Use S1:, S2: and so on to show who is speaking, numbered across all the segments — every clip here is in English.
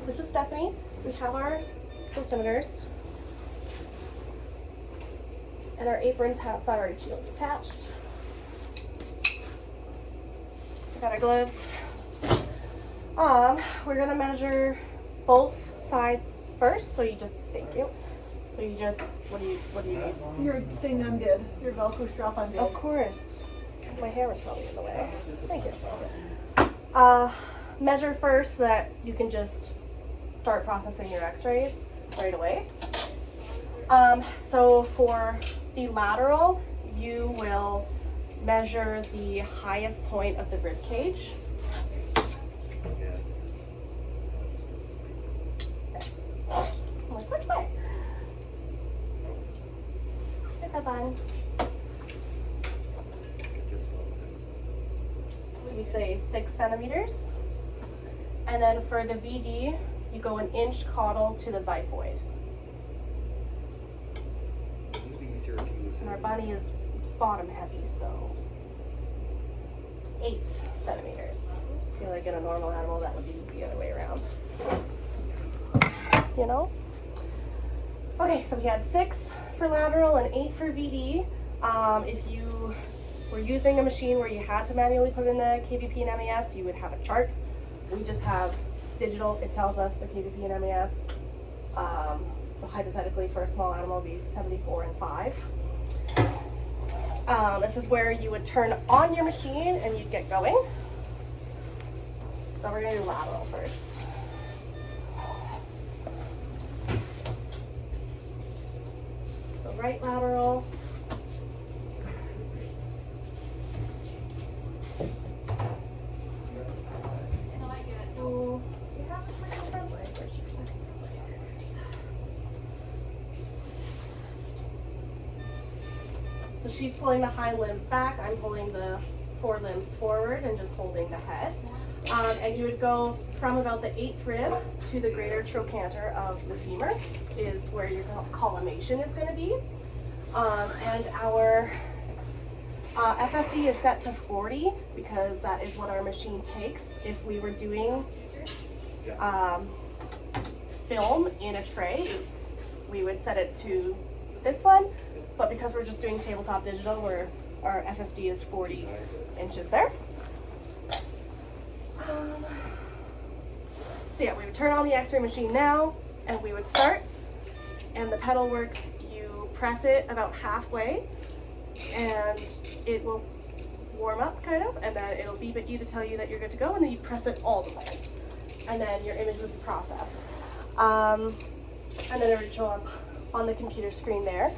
S1: this is Stephanie. We have our dosimeters. And our aprons have thyroid shields attached. We got our gloves. We're gonna measure both sides first. So you just, thank you. So you just, what do you need?
S2: Your thing undid. Your Velcro strap undid.
S1: Of course. My hair was probably in the way. Thank you. Measure first so that you can just start processing your x-rays right away. So for the lateral, you will measure the highest point of the rib cage. Which way? Hit that button. So we'd say 6 centimeters. And then for the VD, you go 1 inch caudal to the xiphoid. And our bunny is bottom heavy, so 8 centimeters. I feel like in a normal animal that would be the other way around. You know? Okay, so we had 6 for lateral and 8 for VD. If you were using a machine where you had to manually put in the KVP and MES, you would have a chart. We just have digital. It tells us the KVP and MES. So hypothetically, for a small animal, it would be 74 and 5. This is where you would turn on your machine and you'd get going. So we're going to do lateral first. So right lateral. So she's pulling the hind limbs back, I'm pulling the forelimbs forward and just holding the head. And you would go from about the 8th rib to the greater trochanter of the femur is where your collimation is going to be. And our FFD is set to 40 because that is what our machine takes. If we were doing film in a tray, we would set it to this one. But because we're just doing tabletop digital, our FFD is 40 inches there. So yeah, we would turn on the x-ray machine now, and we would start. And the pedal works, you press it about halfway, and it will warm up kind of, and then it'll beep at you to tell you that you're good to go, and then you press it all the way. And then your image would be processed. And then it would show up on the computer screen there.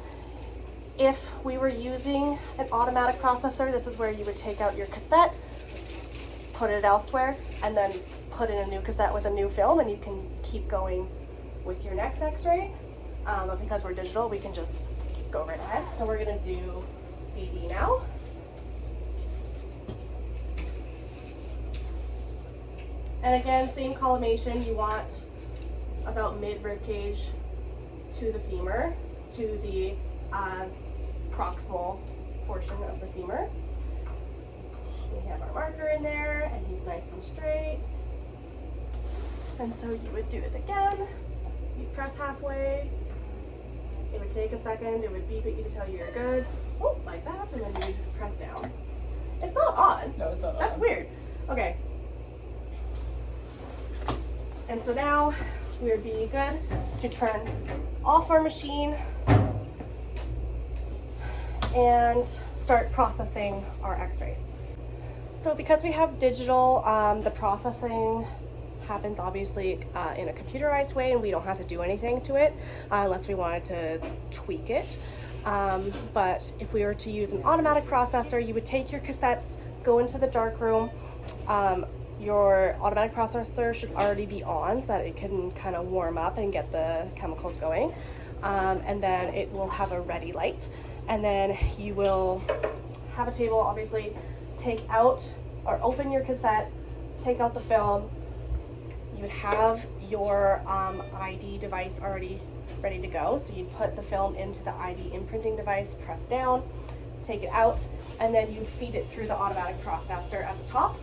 S1: If we were using an automatic processor, this is where you would take out your cassette, put it elsewhere, and then put in a new cassette with a new film, and you can keep going with your next x-ray. But because we're digital, we can just go right ahead. So we're gonna do VD now. And again, same collimation, you want about mid-rib cage to the femur, to the proximal portion of the femur. We have our marker in there, and he's nice and straight. And so you would do it again. You press halfway. It would take a second. It would beep at you to tell you you're good. Oh, like that, and then you'd press down. It's not on.
S2: No, it's not on.
S1: That's weird. Okay. And so now we would be good to turn off our machine and start processing our x-rays. So because we have digital, the processing happens obviously in a computerized way, and we don't have to do anything to it unless we wanted to tweak it. But if we were to use an automatic processor, you would take your cassettes, go into the dark room. Your automatic processor should already be on so that it can kind of warm up and get the chemicals going. And then it will have a ready light. And then you will have a table, obviously, take out or open your cassette, take out the film. You would have your ID device already ready to go. So you'd put the film into the ID imprinting device, press down, take it out, and then you feed it through the automatic processor at the top.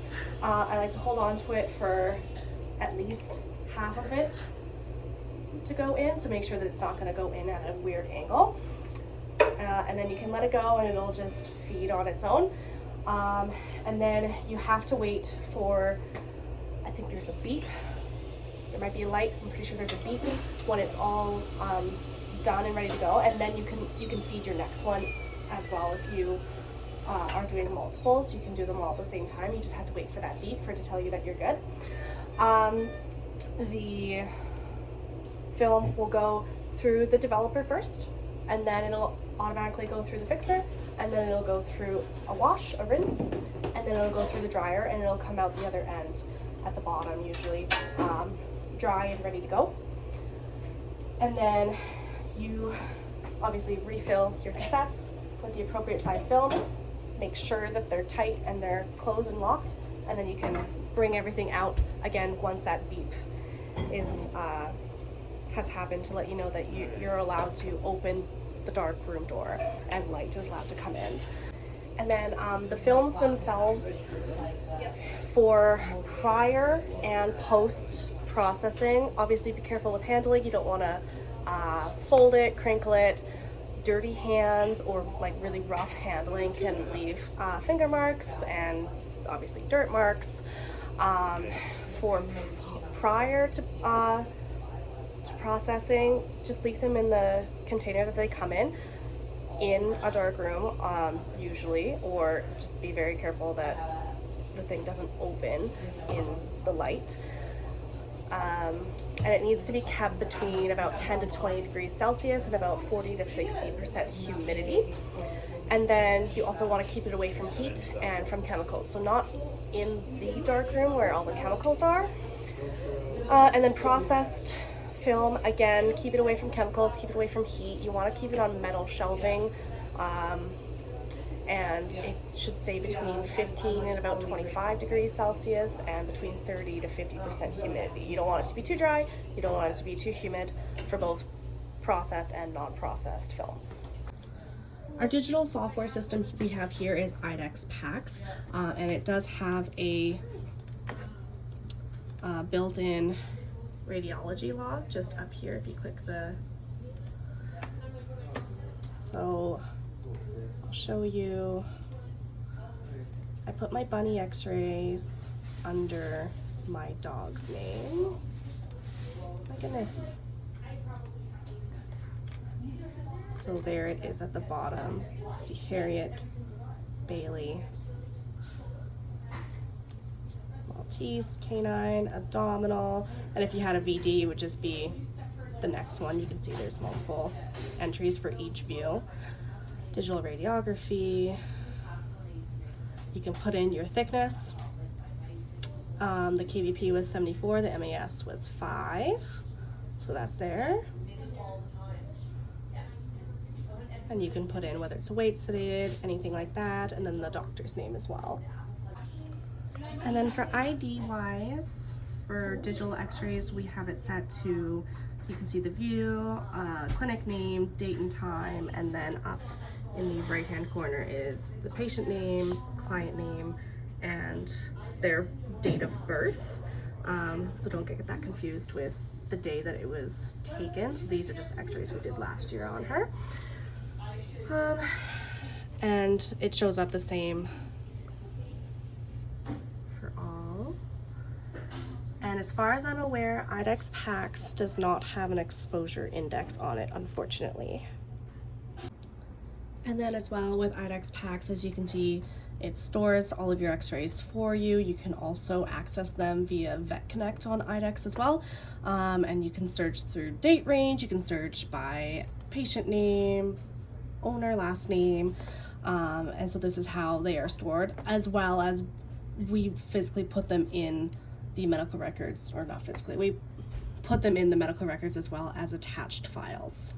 S1: I like to hold on to it for at least half of it to go in to make sure that it's not going to go in at a weird angle. And then you can let it go and it'll just feed on its own. And then you have to wait for, I think there's a beep. There might be a light. I'm pretty sure there's a beep when it's all done and ready to go. And then you can feed your next one as well. If you are doing multiples, you can do them all at the same time. You just have to wait for that beep for it to tell you that you're good. The film will go through the developer first, and then it'll automatically go through the fixer, and then it'll go through a wash, a rinse, and then it'll go through the dryer, and it'll come out the other end at the bottom, usually dry and ready to go. And then you obviously refill your cassettes with the appropriate size film, make sure that they're tight and they're closed and locked, and then you can bring everything out again once that beep is has happened to let you know that you're allowed to open the dark room door and light is allowed to come in. And then the films themselves, for prior and post processing, obviously be careful with handling. You don't want to fold it, crinkle it. Dirty hands or like really rough handling can leave finger marks and obviously dirt marks. For prior to processing, just leave them in the container that they come in a dark room, usually, or just be very careful that the thing doesn't open in the light. And it needs to be kept between about 10 to 20 degrees Celsius and about 40 to 60% humidity. And then you also want to keep it away from heat and from chemicals. So not in the dark room where all the chemicals are. And then processed film, again, keep it away from chemicals, keep it away from heat. You want to keep it on metal shelving. And it should stay between 15 and about 25 degrees Celsius and between 30 to 50% humidity. You don't want it to be too dry, you don't want it to be too humid for both processed and non-processed films. Our digital software system we have here is IDEX PACS, and it does have a built-in radiology log just up here if you click the... So I'll show you. I put my bunny x-rays under my dog's name. My goodness. So there it is at the bottom. See Harriet, Bailey, Maltese, canine, abdominal, and if you had a VD, it would just be the next one. You can see there's multiple entries for each view. Digital radiography. You can put in your thickness. The KVP was 74, the MAS was 5, so that's there. And you can put in whether it's weight sedated, anything like that, and then the doctor's name as well. And then for ID wise, for digital x-rays, we have it set to, you can see the view, clinic name, date and time, and then up in the right hand corner is the patient name, client name, and their date of birth. So don't get that confused with the day that it was taken. So these are just x-rays we did last year on her. And it shows up the same for all. And as far as I'm aware, IDEX PACS does not have an exposure index on it, unfortunately. And then as well with IDEX PACS, as you can see, it stores all of your x-rays for you. You can also access them via VetConnect on IDEX as well. And you can search through date range, you can search by patient name, owner, last name, and so this is how they are stored, as well as we physically put them in the medical records, or not physically, we put them in the medical records as well as attached files.